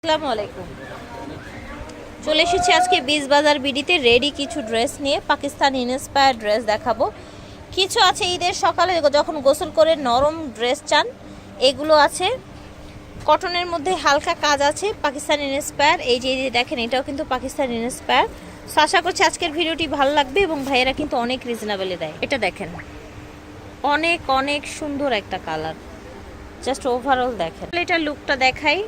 আসসালামু আলাইকুম। চলে এসেছি আজকে বিচ বাজার বিডিতে রেডি কিছু ড্রেস নিয়ে। পাকিস্তান ইন্সপায়ার্ড ড্রেস দেখাবো। কিছু আছে ঈদের সকালে যখন গোসল করে নরম ড্রেস চান, এগুলো আছে। কটনের মধ্যে হালকা কাজ আছে, পাকিস্তান ইন্সপায়ার। এই যে দেখেন, এটাও কিন্তু পাকিস্তান ইন্সপায়ার। সো আশা করছি আজকের ভিডিওটি ভালো লাগবে এবং ভাইয়েরা কিন্তু অনেক রিজনেবলে দেয়। এটা দেখেন, অনেক অনেক সুন্দর একটা কালার। জাস্ট ওভারঅল দেখেন। এটা লুকটা দেখাই,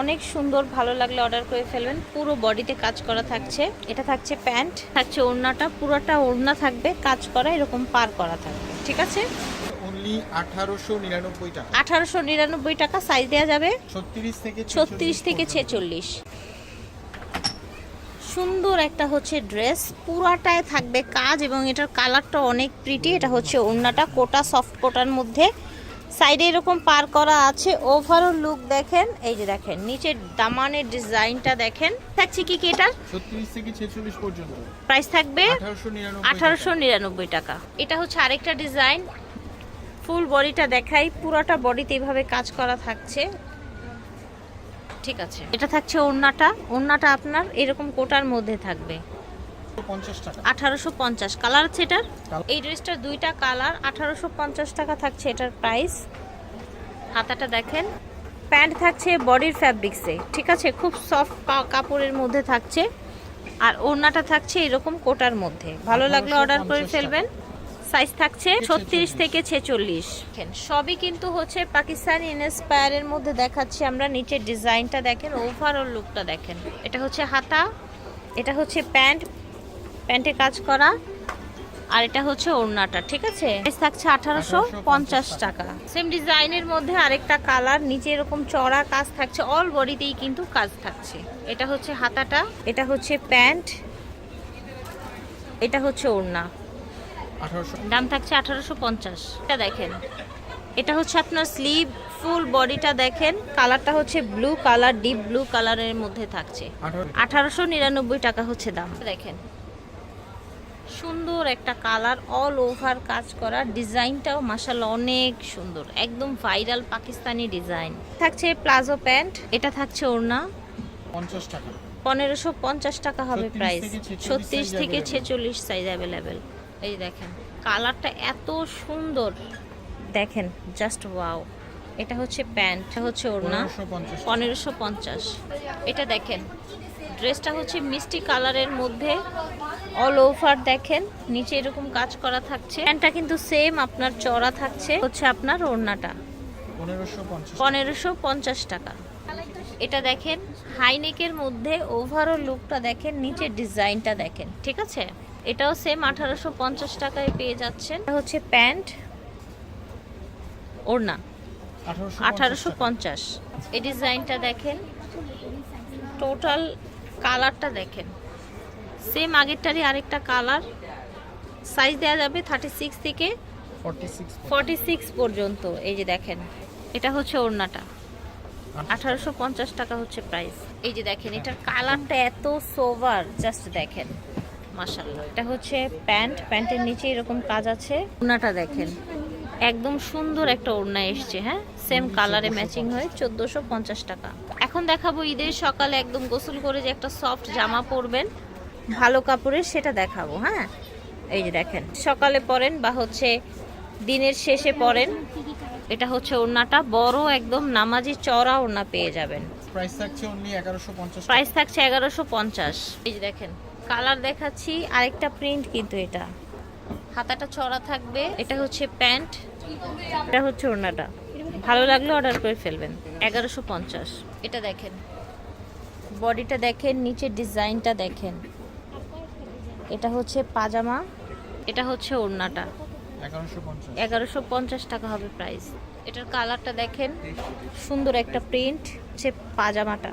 অনেক সুন্দর। ভালো লাগলে অর্ডার করে ফেলবেন। পুরো বডিতে কাজ করা থাকছে। এটা থাকছে প্যান্ট, থাকছে ওড়নাটা, পুরোটা ওড়না থাকবে কাজ করা, এরকম পার করা থাকবে। ঠিক আছে, অনলি 1899 টাকা। 1899 টাকা। সাইজ দেওয়া যাবে 36 থেকে 46। সুন্দর একটা হচ্ছে ড্রেস, পুরাটায় থাকবে কাজ এবং এটার কালারটা অনেক প্রিটি। এটা হচ্ছে ওড়নাটা, কোটা সফট কোটার মধ্যে, সাইডে এরকম পার করা আছে। ওভারঅল লুক দেখেন, এই যে দেখেন নিচের দামানের ডিজাইনটা দেখেন। থাকছে কি কি এটা 36 থেকে 46 পর্যন্ত। প্রাইস থাকবে 1899 টাকা। এটা হচ্ছে আরেকটা ডিজাইন। ফুল বডিটা দেখাই, পুরাটা বডিতে এইভাবে কাজ করা থাকছে। ঠিক আছে, এটা থাকছে ওড়নাটা। ওড়নাটা আপনার এরকম কোটার মধ্যে থাকবে 50 টাকা। 1850 কালার আছে এটার। এই ড্রেসটার দুইটা কালার, 1850 টাকা থাকছে এটার প্রাইস। হাতাটা দেখেন। প্যান্ট থাকছে বডির ফ্যাব্রিক্সে, ঠিক আছে, খুব সফট কাপড়ের মধ্যে থাকছে। আর ওড়নাটা থাকছে এরকম কোটার মধ্যে। ভালো লাগলে অর্ডার করে ফেলবেন। সাইজ থাকছে 36 থেকে 46। সবই কিন্তু হচ্ছে পাকিস্তানি ইন্সপায়ারের মধ্যে দেখাচ্ছি আমরা। নিচের ডিজাইনটা দেখেন, ওভারঅল লুকটা দেখেন। এটা হচ্ছে হাতা, এটা হচ্ছে প্যান্ট, প্যান্টে কাজ করা, আর এটা হচ্ছে ওড়নাটা। ঠিক আছে, প্রাইস থাকছে 1850 টাকা। সেম ডিজাইনের মধ্যে আরেকটা কালার, নিচে এরকম চড়া কাজ থাকছে, অল বডিতেই কিন্তু কাজ থাকছে। এটা হচ্ছে হাতাটা, এটা হচ্ছে প্যান্ট, এটা হচ্ছে ওড়না। 1800 দাম থাকছে 1850। এটা দেখেন, এটা হচ্ছে আপনার স্লিভ, ফুল বডিটা দেখেন। কালারটা হচ্ছে ব্লু কালার, ডিপ ব্লু কালারের মধ্যে থাকছে। 1899 টাকা হচ্ছে দাম। দেখেন, সুন্দর একটা কালার, অল ওভার কাজ করা। ডিজাইনটাও মাশাআল্লাহ অনেক সুন্দর, একদম ভাইরাল পাকিস্তানি ডিজাইন। থাকছে প্লাজো প্যান্ট, এটা থাকছে ওড়না। 50 টাকা। 1550 টাকা হবে প্রাইস। 36 থেকে 46 সাইজ অ্যাভেলেবেল। এই দেখেন, কালারটা এত সুন্দর দেখেন, জাস্ট ওয়াও। এটা হচ্ছে প্যান্ট, এটা হচ্ছে ওড়না। 1550। এটা দেখেন, ড্রেসটা হচ্ছে মিষ্টি কালারের মধ্যে, অল ওভার দেখেন, নিচে এরকম কাজ করা থাকছে। প্যান্টটা কিন্তু সেম আপনার চড়া থাকছে। হচ্ছে আপনার ওড়নাটা 1550 টাকা। এটা দেখেন, হাইনেকের মধ্যে ওভারঅল লুকটা দেখেন, নিচের ডিজাইনটা দেখেন। ঠিক আছে, এটাও সেম 1850 টাকায় পেয়ে যাচ্ছেন। এটা হচ্ছে প্যান্ট, ওড়না 1850। এই ডিজাইনটা দেখেন, টোটাল কালারটা দেখেন, সেম আগেরটারই আরেকটা কালার। সাইজ দেওয়া যাবে 36 থেকে 46 পর্যন্ত। এই যে দেখেন, এটা হচ্ছে ওড়নাটা, 1850 টাকা হচ্ছে প্রাইস। এই যে দেখেন, এটার কালারটা এত সোভার, জাস্ট দেখেন মাশাআল্লাহ। এটা হচ্ছে প্যান্ট, প্যান্টের নিচে এরকম কাজ আছে। ওড়নাটা দেখেন, একদম সুন্দর একটা ওড়না এসছে। হ্যাঁ, সেম কালারে ম্যাচিং হয়ে 1450 টাকা। এখন দেখাবো ঈদের সকালে একদম গোসল করে যে একটা সফট জামা পরবেন ভালো কাপড়ের, সেটা দেখাবো। হ্যাঁ, এই যে দেখেন, সকালে পরেন বা হচ্ছে দিনের শেষে পরেন। এটা হচ্ছে ওড়নাটা, বড় একদম নামাজি চড়া ওড়না পেয়ে যাবেন। প্রাইস থাকছে অনলি 1150। প্রাইস থাকছে 1150। এই যে দেখেন, কালার দেখাচ্ছি, আরেকটা প্রিন্ট কিন্তু এটা। হাতাটা চড়া থাকবে। এটা হচ্ছে প্যান্ট, এটা হচ্ছে ওড়নাটা। ভালো লাগলে অর্ডার করে ফেলবেন। 1150। এটা দেখেন, বডিটা দেখেন, নিচের ডিজাইনটা দেখেন। এটা হচ্ছে পাজামা, এটা হচ্ছে ওড়নাটা। 1150 টাকা হবে প্রাইস। এটার কালারটা দেখেন, সুন্দর একটা প্রিন্ট। হচ্ছে পাজামাটা,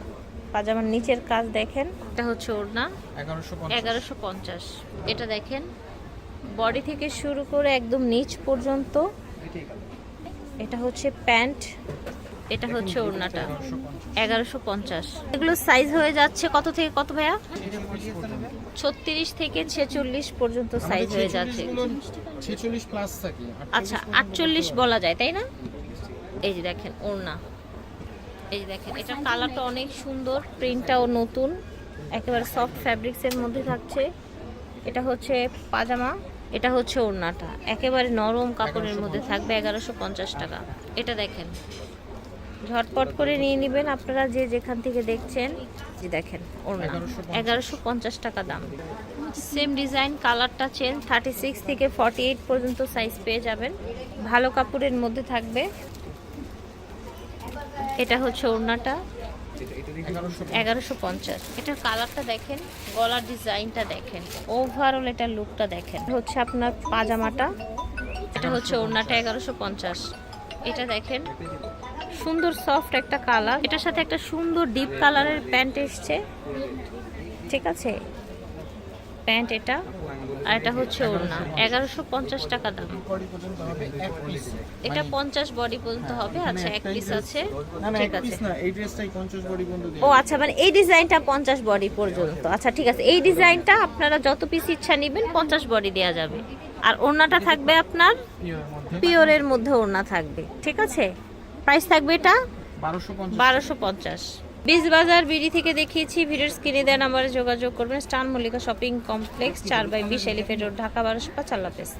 পাজামার নিচের কাজ দেখেন। এটা হচ্ছে ওড়না, 1150। এটা দেখেন, বডি থেকে শুরু করে একদম নিচ পর্যন্ত। এটা হচ্ছে প্যান্ট, এটা হচ্ছে ওড়নাটা, 1150। এগুলো সাইজ হয়ে যাচ্ছে কত থেকে কত ভাইয়া? 36 থেকে 46 পর্যন্ত সাইজ হয়ে যাচ্ছে। 46 প্লাস থাকে। আচ্ছা, 48 বলা যায় তাই না? এই যে দেখেন ওড়না, এই যে দেখেন, এটার কালারটা অনেক সুন্দর, প্রিন্টটাও নতুন, একেবারে সফট ফ্যাব্রিক্সের মধ্যে থাকছে। এটা হচ্ছে পাজামা, এটা হচ্ছে ওড়নাটা, একেবারে নরম কাপড়ের মধ্যে থাকবে, 1150 টাকা। এটা দেখেন, ঝটপট করে নিয়ে নেবেন আপনারা যে যেখান থেকে দেখছেন। যে দেখেন ওড়না, 1150 টাকা দাম। সেম ডিজাইন, কালারটা চেঞ্জ, 36 থেকে 48 পর্যন্ত সাইজ পেয়ে যাবেন, ভালো কাপড়ের মধ্যে থাকবে। এটা হচ্ছে ওড়নাটা, 1150। এটার কালারটা দেখেন, গলার ডিজাইনটা দেখেন, ওভারঅল এটার লুকটা দেখেন। হচ্ছে আপনার পাজামাটা, এটা হচ্ছে ওড়নাটা, 1150। এটা দেখেন, সুন্দর সফট একটা কালার, এটার সাথে একটা সুন্দর ডিপ কালারের প্যান্ট এসছে, ঠিক আছে, প্যান্ট এটা, আর এটা হচ্ছে ওড়না, 1150 টাকা দাম। বডি পর্যন্ত হবে এক পিস। এটা 50 বডি পর্যন্ত হবে। আচ্ছা, এক পিস আছে, না না ঠিক এক আছে। পিস না, এই ড্রেসটাই 50 বডি পর্যন্ত ও দেওয়া। আচ্ছা, মানে এই ডিজাইনটা 50 বডি পর্যন্ত। আচ্ছা ঠিক আছে, এই ডিজাইনটা আপনারা যত পিস ইচ্ছা নেবেন 50 বডি দেওয়া যাবে। আর ওড়নাটা থাকবে আপনার পিওর মধ্যে পিওরের মধ্যে ওড়না থাকবে, ঠিক আছে। প্রাইস থাকবে এটা 1250। 1250। বিজ বাজার বিডি থেকে দেখিয়েছি, ভিডিওর স্ক্রিনে দেওয়া নাম্বারে যোগাযোগ করবেন। Star Mallika shopping complex, 4/20 elephant road, Dhaka 1205। আল্লাহ হাফেজ।